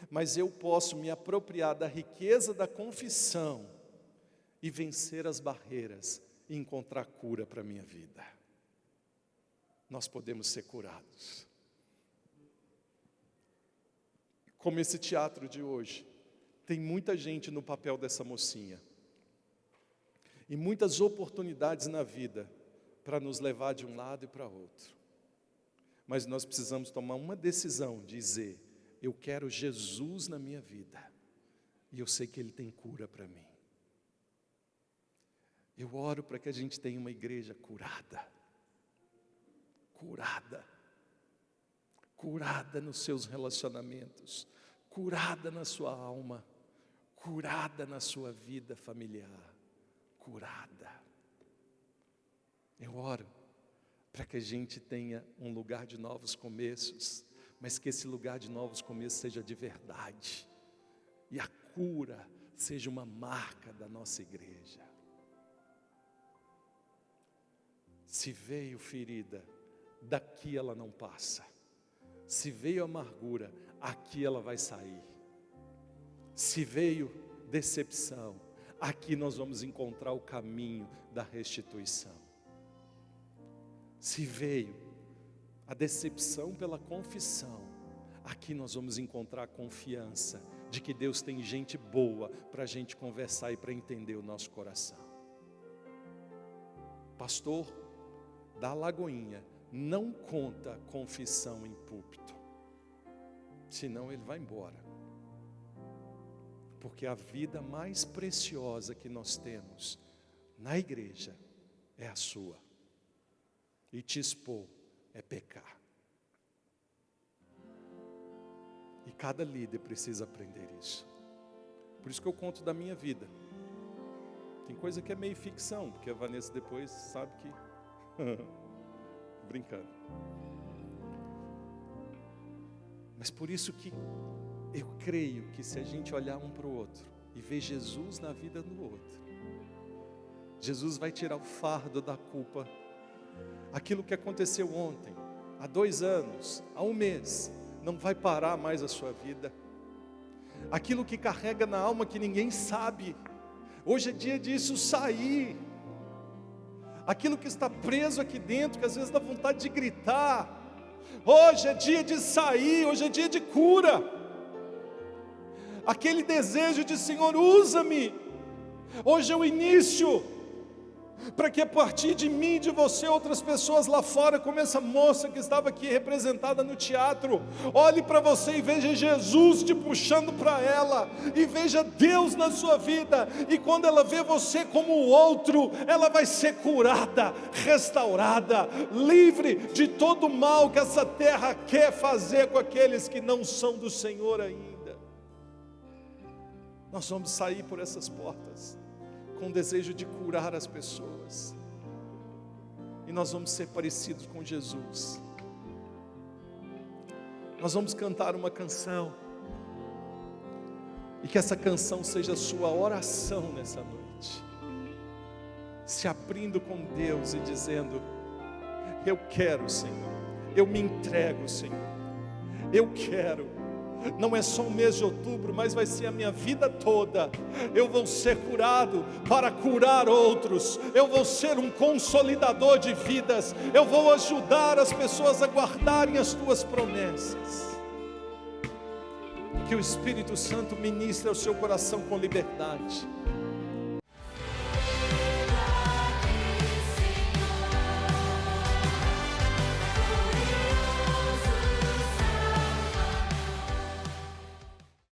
mas eu posso me apropriar da riqueza da confissão e vencer as barreiras e encontrar cura para a minha vida. Nós podemos ser curados. Como esse teatro de hoje, tem muita gente no papel dessa mocinha. E muitas oportunidades na vida para nos levar de um lado e para outro. Mas nós precisamos tomar uma decisão, dizer: eu quero Jesus na minha vida, e eu sei que Ele tem cura para mim. Eu oro para que a gente tenha uma igreja curada, curada nos seus relacionamentos, curada na sua alma, curada na sua vida familiar, curada. Eu oro para que a gente tenha um lugar de novos começos, mas que esse lugar de novos começos seja de verdade, e a cura seja uma marca da nossa igreja. Se veio ferida, daqui ela não passa. Se veio amargura, aqui ela vai sair. Se veio decepção, aqui nós vamos encontrar o caminho da restituição. Se veio a decepção pela confissão, aqui nós vamos encontrar a confiança de que Deus tem gente boa para a gente conversar e para entender o nosso coração. Pastor da Lagoinha não conta confissão em púlpito, senão ele vai embora. Porque a vida mais preciosa que nós temos na igreja é a sua. E te expor é pecar. E cada líder precisa aprender isso. Por isso que eu conto da minha vida. Tem coisa que é meio ficção, porque a Vanessa depois sabe que... Brincando. Mas por isso que eu creio que se a gente olhar um para o outro e ver Jesus na vida do outro, Jesus vai tirar o fardo da culpa. Aquilo que aconteceu ontem, há 2 anos, há 1 mês, não vai parar mais a sua vida. Aquilo que carrega na alma que ninguém sabe, hoje é dia disso sair. Aquilo que está preso aqui dentro, que às vezes dá vontade de gritar, hoje é dia de sair, hoje é dia de cura. Aquele desejo de: Senhor, usa-me, hoje é o início, para que a partir de mim e de você, outras pessoas lá fora, como essa moça que estava aqui representada no teatro, olhe para você e veja Jesus te puxando para ela, e veja Deus na sua vida, e quando ela vê você como o outro, ela vai ser curada, restaurada, livre de todo o mal que essa terra quer fazer com aqueles que não são do Senhor ainda. Nós vamos sair por essas portas com o desejo de curar as pessoas, e nós vamos ser parecidos com Jesus. Nós vamos cantar uma canção, e que essa canção seja a sua oração nessa noite, se abrindo com Deus e dizendo: eu quero, Senhor, eu me entrego, Senhor, eu quero, Não é só o mês de outubro, mas vai ser a minha vida toda. Eu vou ser curado para curar outros. Eu vou ser um consolidador de vidas. Eu vou ajudar as pessoas a guardarem as tuas promessas. Que o Espírito Santo ministre ao seu coração com liberdade.